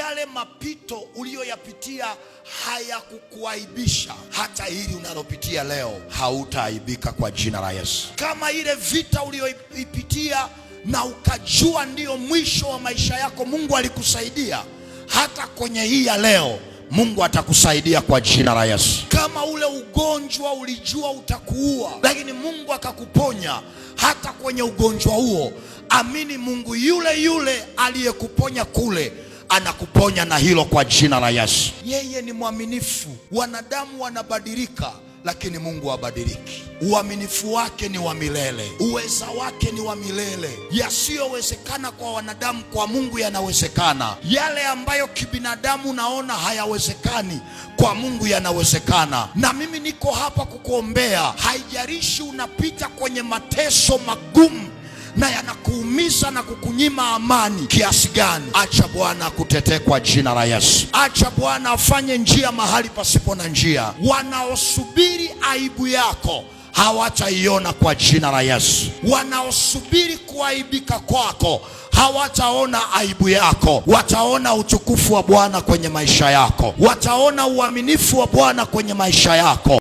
yale mapito uliyoyapitia hayakukuaibisha, hata hili unalopitia leo hautaaibika kwa jina la Yesu. Kama ile vita uliyoipitia na ukajua ndiyo mwisho wa maisha yako, Mungu alikusaidia, hata kwenye hii ya leo Mungu atakusaidia kwa jina la Yesu. Kama ule ugonjwa ulijua utakuua, lakini Mungu akakuponya, hata kwenye ugonjwa huo amini, Mungu yule yule aliyekuponya kule anakuponya na hilo kwa jina la Yesu. Yeye ni mwaminifu. Wanadamu wanabadilika, lakini Mungu habadiliki. Uaminifu wake ni wa milele, uweza wake ni wa milele. Yasiyowezekana kwa wanadamu, kwa Mungu yanawezekana. Yale ambayo kibinadamu naona hayawezekani, kwa Mungu yanawezekana. Na mimi niko hapa kukuombea. Haijalishi unapita kwenye mateso magumu na yanakuumiza na kukunyima amani kiasi gani, acha Bwana akutetee kwa jina la Yesu. Acha Bwana afanye njia mahali pasipo na njia. Wanaosubiri aibu yako hawataiona kwa jina la Yesu. Wanaosubiri kuaibika kwako hawataona aibu yako, wataona utukufu wa Bwana kwenye maisha yako, wataona uaminifu wa Bwana kwenye maisha yako.